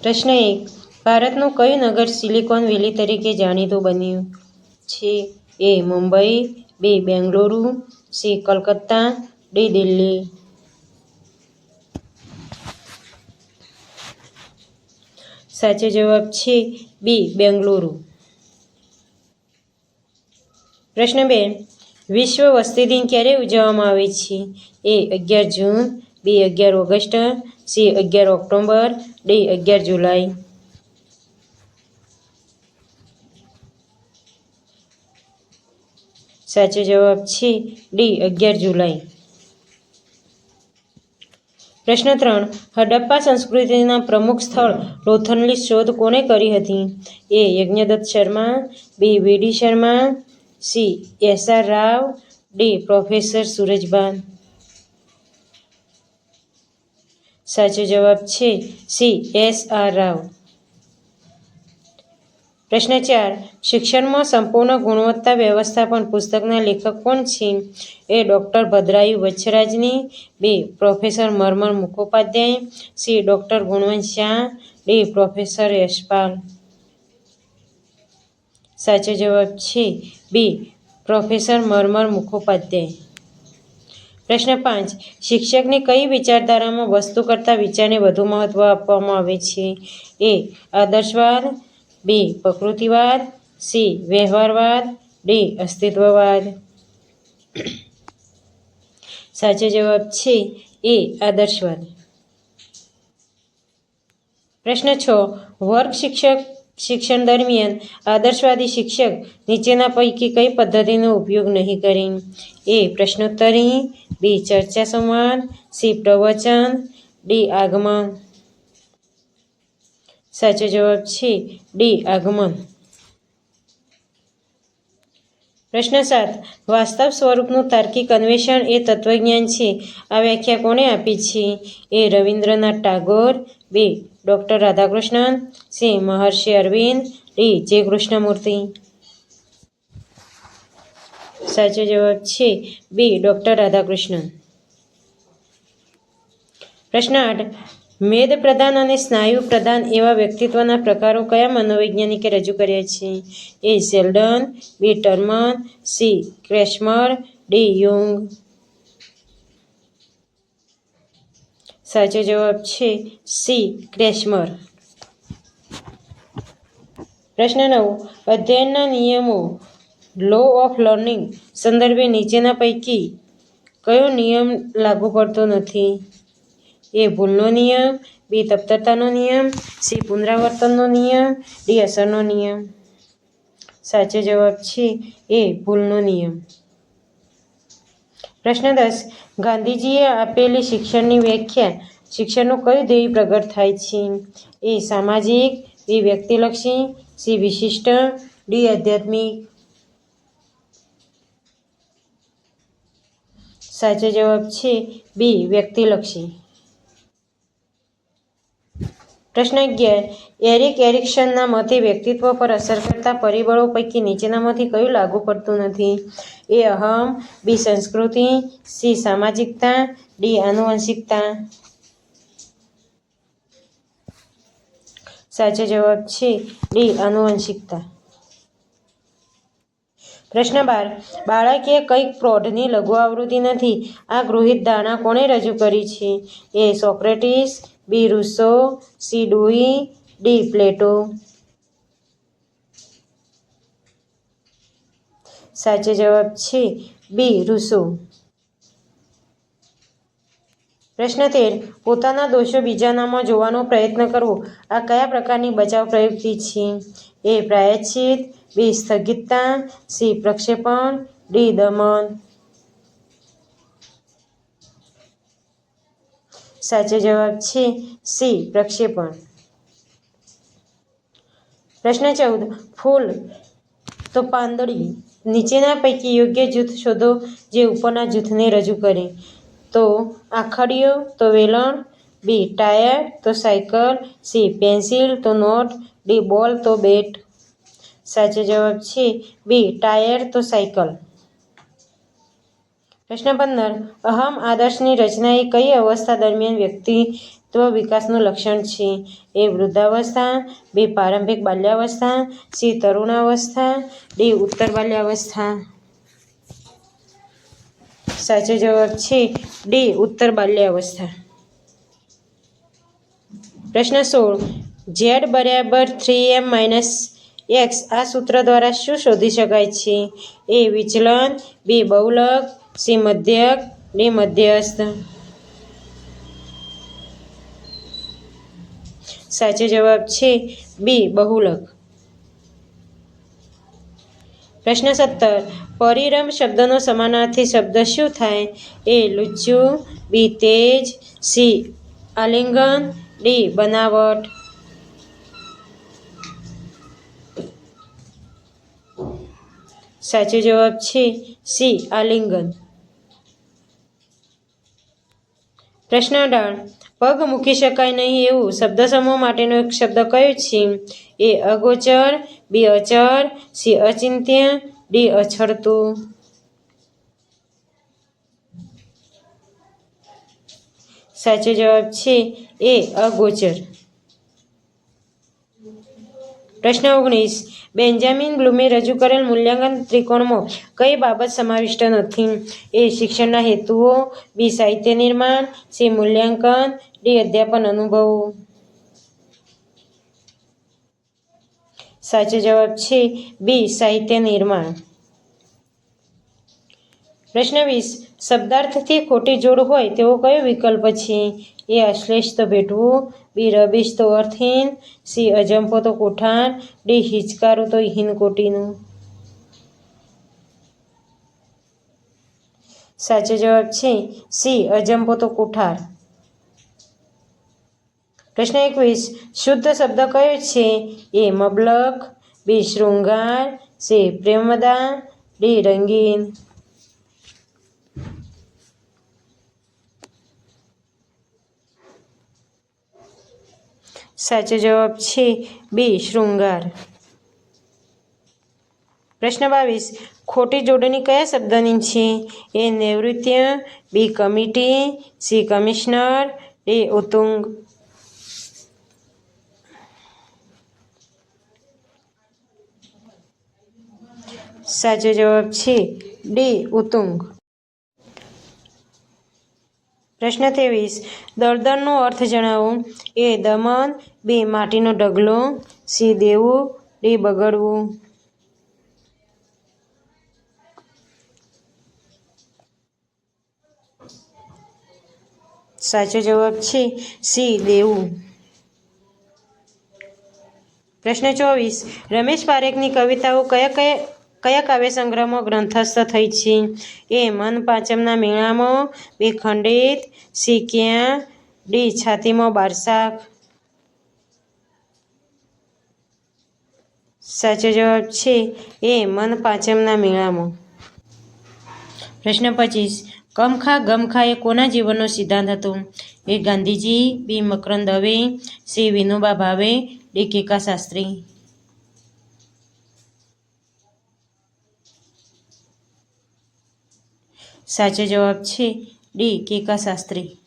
પ્રશ્ન 1. ભારતનું કયું નગર સિલિકોન વેલી તરીકે જાણીતું બન્યું છે? એ. Mumbai, B. Bengaluru, C. Calcutta, D. Delhi. સાચો જવાબ છે B. બેંગલુરુ. પ્રશ્ન 2. વિશ્વ વસ્તી દિન ક્યારે ઉજવવામાં આવે છે? A. 11 June, B. 11 August, C. 11 October, D. 11 જુલાઈ. સાચો જવાબ છે D. 11 જુલાઈ. પ્રશ્ન 3. હડપ્પા સંસ્કૃતિના પ્રમુખ સ્થળ લોથલની શોધ કોણે કરી હતી? A. Yagyadatt Sharma, B. V D. Sharma, C. S R. Rao, D. Professor Surajbhan. સાચો જવાબ છે C. એસ.આર. રાવ. પ્રશ્ન 4. શિક્ષણમાં સંપૂર્ણ ગુણવત્તા વ્યવસ્થાપન પુસ્તકના લેખક કોણ છે? A. Doctor Bhadrayu Vachharajani, B. Professor Marmar Mukhopadhyay, C. Doctor Gunvant Shah, D. Professor Yashpal. સાચો જવાબ છે B. પ્રોફેસર મરમર મુખોપાધ્યાય. પ્રશ્ન 5. શિક્ષકની કઈ વિચારધારામાં વસ્તુ કરતાં વિચારને વધુ મહત્વ આપવામાં આવે છે? A. આદર્શવાદ, B. પ્રકૃતિવાદ, C. વ્યવહારવાદ, D. અસ્તિત્વવાદ. સાચો જવાબ છે A. આદર્શવાદ. પ્રશ્ન 6. વર્ગ શિક્ષણ દરમિયાન આદર્શવાદી શિક્ષક નીચેના પૈકી કઈ પદ્ધતિનો ઉપયોગ નહીં કરે? A. પ્રશ્નોત્તરી, B. ચર્ચા સંવાદ, C. પ્રવચન, D. આગમન. સાચો જવાબ છે D. આગમન. પ્રશ્ન 7. વાસ્તવ સ્વરૂપનું તાર્કિક અન્વેષણ એ તત્વજ્ઞાન છે. આ વ્યાખ્યા કોણે આપી છે? A. Rabindranath Tagore, B. Doctor Radhakrishnan, C. Maharshi Aurobindo, D. J. Krishnamurthy. સાચો જવાબ છે B. ડૉક્ટર રાધાકૃષ્ણન. પ્રશ્ન 8. મેદ પ્રધાન અને સ્નાયુ પ્રધાન એવા વ્યક્તિત્વના પ્રકારો કયા મનોવૈજ્ઞાનિકે રજૂ કર્યા છે? A. શેલ્ડન, B. ટર્મન, C. ક્રેસ્મર, D. યુંગ. સાચો જવાબ છે C. ક્રેસ્મર. પ્રશ્ન 9. અધ્યયનના નિયમો લો ઓફ લર્નિંગ સંદર્ભે નીચેના પૈકી કયો નિયમ લાગુ પડતો નથી? A. ભૂલનો નિયમ, B. તત્પરતાનો નિયમ, C. પુનરાવર્તનનો નિયમ, D. અસરનો નિયમ. સાચો જવાબ છે A. ભૂલનો નિયમ. પ્રશ્ન 10. ગાંધીજીએ આપેલી શિક્ષણની વ્યાખ્યા શિક્ષણનું કયું ધ્યેય પ્રગટ થાય છે? A. સામાજિક, B. વ્યક્તિલક્ષી, C. વિશિષ્ટ, D. આધ્યાત્મિક. સાચો જવાબ છે B. વ્યક્તિલક્ષી. પ્રશ્ન 11. એરિક એરિક્સનના મતે વ્યક્તિત્વ પર અસર કરતા પરિબળો પૈકી નીચેનામાંથી કયું લાગુ પડતું નથી? A. અહમ, B. સંસ્કૃતિ, C. સામાજિકતા, D. આનુવંશિકતા. સાચો જવાબ છે D. આનુવંશિકતા. પ્રશ્ન 12. બાળક એ કંઈક પ્રૌઢની લઘુ આવૃત્તિ નથી. આ ગૃહિત ધારણા કોણે રજૂ કરી છે? A. Socrates, B. રૂસો, C. ડુઈ, D. પ્લેટો. સાચો જવાબ છે B. રૂસો. પ્રશ્ન 13. પોતાના દોષો બીજાનામાં જોવાનો પ્રયત્ન કરવો આ કયા પ્રકારની બચાવ પ્રયુક્તિ છે? A. પ્રાયશ્ચિત, B. સ્થગિતતા, C. પ્રક્ષેપણ, D. દમન. સાચો જવાબ છે C. પ્રક્ષેપણ. પ્રશ્ન 14. ફૂલ તો પાંદડી નીચેના પૈકી યોગ્ય જૂથ શોધો જે ઉપરના જૂથને રજૂ કરે. તો આખડીઓ તો વેલણ, B. ટાયર તો સાયકલ, C. પેન્સિલ તો નોટ, D. બોલ તો બેટ. સાચો જવાબ છે B. ટાયર તો સાયકલ. પ્રશ્ન 15. અહમ આદર્શની રચના એ કઈ અવસ્થા દરમિયાન વ્યક્તિત્વ તો વિકાસનું લક્ષણ છે? એ વૃદ્ધાવસ્થા, બી પ્રારંભિક બાલ્યાવસ્થા, સી તરુણાવસ્થા, ડી ઉત્તર બાલ્યાવસ્થા. સાચો જવાબ છે ડી ઉત્તર બાલ્યાવસ્થા. પ્રશ્ન 16. Z બરાબર 3m - x આ સૂત્ર દ્વારા શું શોધી શકાય છે? એ વિચલન, બી બહુલક, સી મધ્યક, ડી મધ્યસ્થ. સાચો જવાબ છે બી બહુલક. પ્રશ્ન 17. પરિરંભ શબ્દનો સમાનાર્થી શબ્દ શું થાય? એ લુચ્ચું, બી તેજ, સી આલિંગન, ડી બનાવટ. સાચો જવાબ છે સી આલિંગન. પ્રશ્ન 18. પગ મૂકી શકાય નહીં એવું શબ્દસમૂહ માટેનો એક શબ્દ કયો છે? એ અગોચર, બી અચર, સી અચિંત્ય, ડી અછડતું. સાચો જવાબ છે એ અગોચર. પ્રશ્ન 19. બેન્જામિન બ્લૂમે રજૂ કરેલ મૂલ્યાંકન ત્રિકોણમાં કઈ બાબત સમાવિષ્ટ નથી? એ શિક્ષણના હેતુઓ, બી સાહિત્ય નિર્માણ, સી મૂલ્યાંકન, ડી અધ્યાપન અનુભવો. સાચો જવાબ છે બી સાહિત્ય નિર્માણ. પ્રશ્ન 20. શબ્દાર્થથી ખોટી જોડ હોય તેવો કયો વિકલ્પ છે? એ અશ્લેષ તો ભેટવું, બી રબીશ તો અર્થહીન, સી અજંપો તો કોઠાર, ડી હિચકારું તો હિનકોટીનું. સાચો જવાબ છે સી અજંપો તો કોઠાર. પ્રશ્ન 21. શુદ્ધ શબ્દ કયો છે? એ મબલખ, બી શૃંગાર, સી પ્રેમદા, ડી રંગીન. સાચો જવાબ છે બી શૃંગાર. પ્રશ્ન 22. ખોટી જોડણી કયા શબ્દની છે? એ નૈઋત્ય, બી કમિટી, સી કમિશનર, ડી ઉતુંગ. સાચો જવાબ છે ડી ઉતુંગ. પ્રશ્ન 23. દળદળનો અર્થ જણાવો. એ દમન, બી માટીનો ઢગલો, સી દેવું, ડી બગડવું. સાચો જવાબ છે સી દેવું. પ્રશ્ન 24. રમેશ પારેખની કવિતાઓ કયા કાવ્ય સંગ્રહમાં ગ્રંથસ્થ થઈ છે? એ મન પાંચમના મેળામાં, બી ખંડિત, સી ક્યાં, ડી છાતીમાં બારશાખ. સાચો જવાબ છે એ મન પાંચમના મેળામાં. પ્રશ્ન 25. કમખા ગમખા એ કોના જીવનનો સિદ્ધાંત હતો? એ ગાંધીજી, બી મકરંદ દવે, સી વિનોબા ભાવે, ડી કેકા શાસ્ત્રી. સાચો જવાબ છે ડી કેકા શાસ્ત્રી.